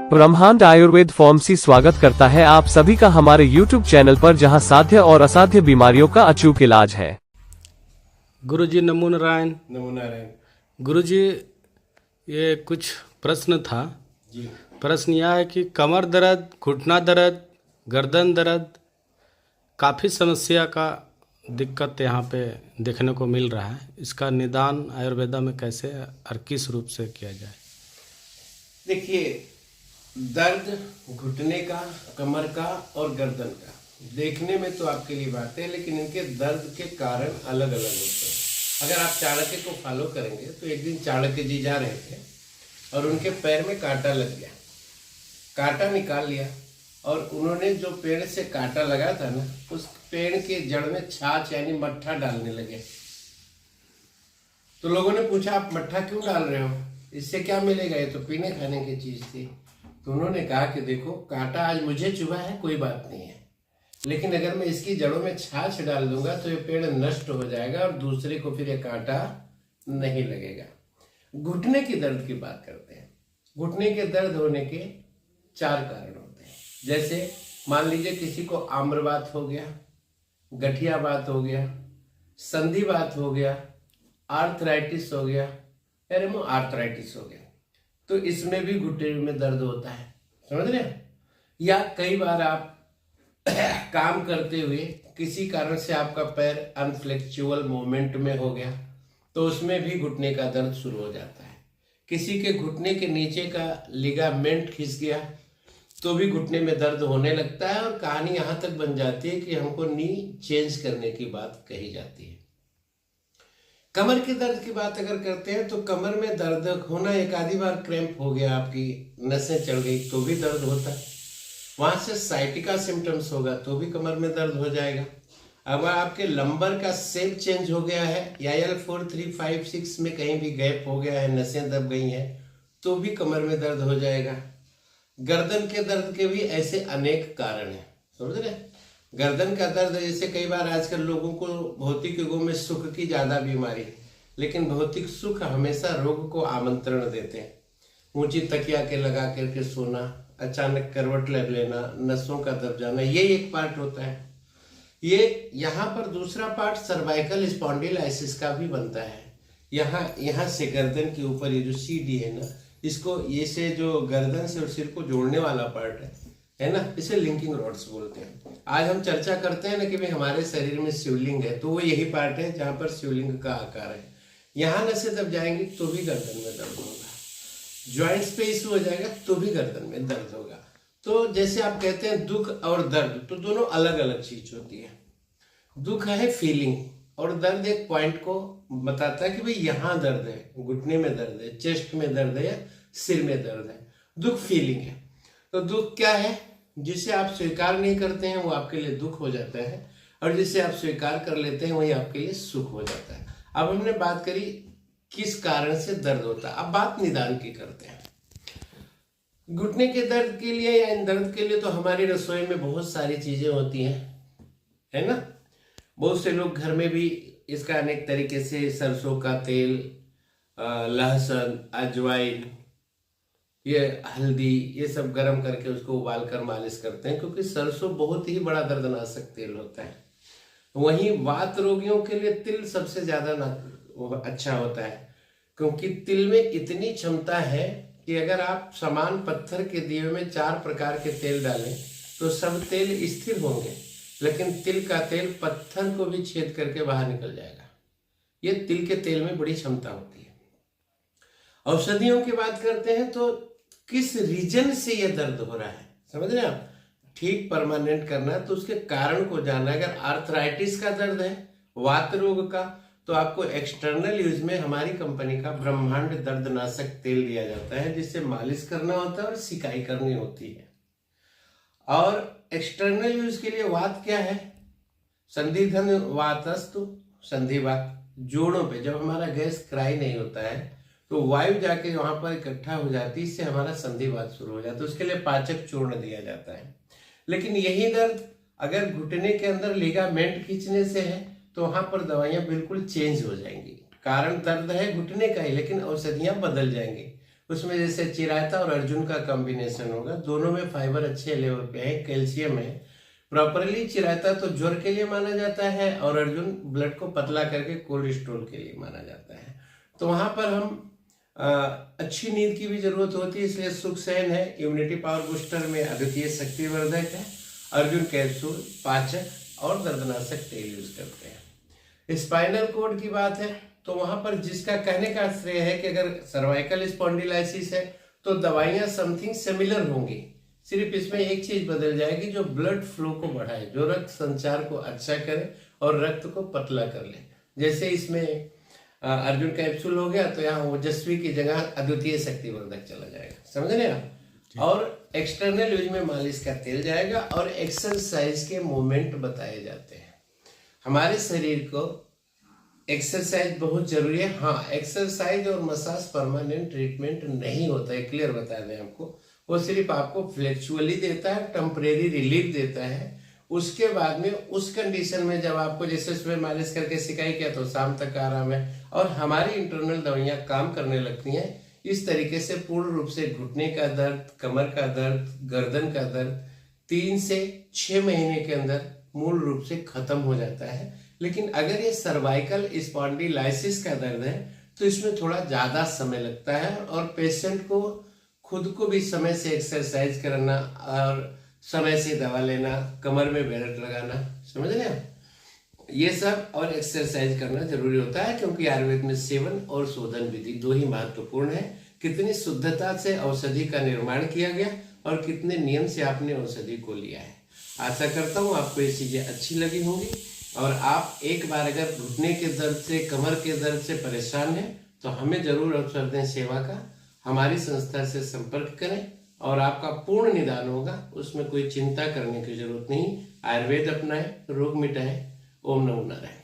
ब्रह्मांड आयुर्वेद फार्मेसी स्वागत करता है आप सभी का हमारे YouTube चैनल पर, जहां साध्य और असाध्य बीमारियों का अचूक इलाज है। गुरुजी नमो नारायण। नमो नारायण। गुरुजी, ये कुछ प्रश्न था जी। प्रश्न यह है कि कमर दर्द, घुटना दर्द, गर्दन दर्द, काफ़ी समस्या का दिक्कत यहाँ पे देखने को मिल रहा है। इसका निदान आयुर्वेदा में कैसे और किस रूप से किया जाए? देखिए, दर्द घुटने का, कमर का और गर्दन का देखने में तो आपके लिए बात है, लेकिन इनके दर्द के कारण अलग अलग होते हैं। अगर आप चाणक्य को फॉलो करेंगे तो एक दिन चाणक्य जी जा रहे थे और उनके पैर में कांटा लग गया। कांटा निकाल लिया और उन्होंने जो पेड़ से कांटा लगा था ना, उस पेड़ के जड़ में छाछ यानी मट्ठा डालने लगे। तो लोगों ने पूछा, आप मट्ठा क्यों डाल रहे हो, इससे क्या मिलेगा, ये तो पीने खाने की चीज थी। तो उन्होंने कहा कि देखो, कांटा आज मुझे चुभा है, कोई बात नहीं है, लेकिन अगर मैं इसकी जड़ों में छाछ डाल दूंगा तो ये पेड़ नष्ट हो जाएगा और दूसरे को फिर ये कांटा नहीं लगेगा। घुटने की दर्द की बात करते हैं। घुटने के दर्द होने के 4 कारण होते हैं। जैसे मान लीजिए किसी को आम्रवात हो गया, गठियावात हो गया, संधिवात हो गया, आर्थराइटिस हो गया, एरेमो आर्थराइटिस हो गया, तो इसमें भी घुटने में दर्द होता है, समझ रहे हैं। या कई बार आप काम करते हुए किसी कारण से आपका पैर अनफ्लेक्चुअल मूवमेंट में हो गया, तो उसमें भी घुटने का दर्द शुरू हो जाता है। किसी के घुटने के नीचे का लिगामेंट खिंच गया तो भी घुटने में दर्द होने लगता है और कहानी यहाँ तक बन जाती है कि हमको नी चेंज करने की बात कही जाती है। कमर के दर्द की बात अगर करते हैं तो कमर में दर्द होना, एक आधी बार क्रैम्प हो गया, आपकी नसें चढ़ गई तो भी दर्द होता है। वहां से साइटिका सिम्टम्स होगा तो भी कमर में दर्द हो जाएगा। अगर आपके लंबर का शेप चेंज हो गया है या L4, 3, 5, 6 में कहीं भी गैप हो गया है, नसें दब गई हैं, तो भी कमर में दर्द हो जाएगा। गर्दन के दर्द के भी ऐसे अनेक कारण हैं, समझ रहे। गर्दन का दर्द, जैसे कई बार आजकल लोगों को भौतिक युगों में सुख की ज्यादा बीमारी, लेकिन भौतिक सुख हमेशा रोग को आमंत्रण देते हैं। ऊंची तकिया के लगा करके सोना, अचानक करवट ले लेना, नसों का दब जाना, ये एक पार्ट होता है। ये यहाँ पर दूसरा पार्ट सर्वाइकल स्पॉन्डिलाइसिस का भी बनता है। यहाँ से गर्दन के ऊपर ये जो सीडी है ना, इसको, ये से जो गर्दन से और सिर को जोड़ने वाला पार्ट है ना, इसे लिंकिंग रॉड्स बोलते हैं। आज हम चर्चा करते हैं ना कि भाई हमारे शरीर में शिवलिंग है, तो वो यही पार्ट है जहां पर शिवलिंग का आकार है। यहाँ नसें दब जाएंगी तो भी गर्दन में दर्द होगा, ज्वाइंट्स पे इशू हो जाएगा तो भी गर्दन में दर्द होगा। तो जैसे आप कहते हैं दुख और दर्द, तो दोनों अलग अलग चीज होती है। दुख है फीलिंग और दर्द एक पॉइंट को बताता है कि भाई यहाँ दर्द है, घुटने में दर्द है, चेस्ट में दर्द है या सिर में दर्द है। दुख फीलिंग है। तो दुख क्या है? जिसे आप स्वीकार नहीं करते हैं वो आपके लिए दुख हो जाता है, और जिसे आप स्वीकार कर लेते हैं वही आपके लिए सुख हो जाता है। अब हमने बात करी किस कारण से दर्द होता है, अब बात निदान की करते हैं। घुटने के दर्द के लिए या इन दर्द के लिए तो हमारी रसोई में बहुत सारी चीजें होती हैं, है ना। बहुत से लोग घर में भी इसका अनेक तरीके से, सरसों का तेल, लहसुन, अजवाइन, ये हल्दी, ये सब गर्म करके उसको उबाल कर मालिश करते हैं, क्योंकि सरसों बहुत ही बड़ा दर्दनाशक तेल होता है। वहीं वात रोगियों के लिए तिल सबसे ज्यादा अच्छा होता है, क्योंकि तिल में इतनी क्षमता है कि अगर आप समान पत्थर के दिए में 4 प्रकार के तेल डालें तो सब तेल स्थिर होंगे, लेकिन तिल का तेल पत्थर को भी छेद करके बाहर निकल जाएगा। ये तिल के तेल में बड़ी क्षमता होती है। औषधियों की बात करते हैं तो किस रीजन से ये दर्द हो रहा है, समझ रहे हैं आप। ठीक परमानेंट करना है तो उसके कारण को जानना है। अगर आर्थराइटिस का दर्द है, वात रोग का, तो आपको एक्सटर्नल यूज में हमारी कंपनी का ब्रह्मांड दर्दनाशक तेल दिया जाता है, जिससे मालिश करना होता है और सिकाई करनी होती है। और एक्सटर्नल यूज के लिए वात क्या है? संधिधन वातस्तु संधिवात। जोड़ों पे जब हमारा गैस क्राई नहीं होता है तो वायु जाके वहां पर इकट्ठा हो जाती है, इससे हमारा संधिवात शुरू हो जाता है। उसके लिए पाचक चूर्ण दिया जाता है। लेकिन यही दर्द अगर घुटने के अंदर लिगामेंट खींचने से है तो वहां पर दवाइयां बिल्कुल चेंज हो जाएंगी। कारण दर्द है घुटने का ही, लेकिन औषधियां बदल जाएंगी। उसमें जैसे चिरायता और अर्जुन का कॉम्बिनेशन होगा, दोनों में फाइबर अच्छे लेवल पे है, कैल्शियम है। प्रॉपरली चिरायता तो ज्वर के लिए माना जाता है और अर्जुन ब्लड को पतला करके कोलेस्ट्रॉल के लिए माना जाता है। तो वहां पर हम अच्छी नींद की भी जरूरत होती है, इसलिए सुख सहन है, इम्यूनिटी पावर बूस्टर में अद्वितीय शक्तिवर्धक है। अर्जुन कैप्सूल पाचक और दर्दनाशक तेल यूज करते हैं। स्पाइनल कोड की बात है तो वहां पर जिसका कहने का श्रेय है कि अगर सर्वाइकल स्पॉन्डिलाइसिस है तो दवाइयां समथिंग सिमिलर होंगी, सिर्फ इसमें एक चीज बदल जाएगी जो ब्लड फ्लो को बढ़ाए, जो रक्त संचार को अच्छा करे और रक्त को पतला कर ले। जैसे इसमें अर्जुन कैप्सूल हो गया तो यहाँ ओजस्वी की जगह अद्वितीय शक्तिवर्धक चला जाएगा, समझ रहे आप। और एक्सटर्नल यूज में मालिश का तेल जाएगा और एक्सरसाइज के मूवमेंट बताए जाते हैं। हमारे शरीर को एक्सरसाइज बहुत जरूरी है। हाँ, एक्सरसाइज और मसाज परमानेंट ट्रीटमेंट नहीं होता है, क्लियर बता दें आपको। वो सिर्फ आपको फ्लेक्चुअली देता है, टेम्परेरी रिलीफ देता है। उसके बाद में उस कंडीशन में जब आपको जैसे उसमें मालिश करके सिकाई किया तो शाम तक आराम है और हमारी इंटरनल दवाइयाँ काम करने लगती हैं। इस तरीके से पूर्ण रूप से घुटने का दर्द, कमर का दर्द, गर्दन का दर्द 3 से 6 महीने के अंदर मूल रूप से खत्म हो जाता है। लेकिन अगर ये सर्वाइकल स्पॉन्डिलाइसिस का दर्द है तो इसमें थोड़ा ज्यादा समय लगता है और पेशेंट को खुद को भी समय से एक्सरसाइज करना और समय से दवा लेना, कमर में बेल्ट लगाना, समझ रहे हैं, ये सब और एक्सरसाइज करना जरूरी होता है। क्योंकि आयुर्वेद में सेवन और शोधन विधि 2 ही महत्वपूर्ण है। कितनी शुद्धता से औषधि का निर्माण किया गया और कितने नियम से आपने औषधि को लिया है। आशा करता हूँ आपको ये चीजें अच्छी लगी होंगी और आप एक बार अगर घुटने के दर्द से, कमर के दर्द से परेशान हैं तो हमें जरूर अवसर दें सेवा का। हमारी संस्था से संपर्क करें और आपका पूर्ण निदान होगा, उसमें कोई चिंता करने की जरूरत नहीं। आयुर्वेद अपनाएं, रोग मिटाएं। ओम नमो नारायण।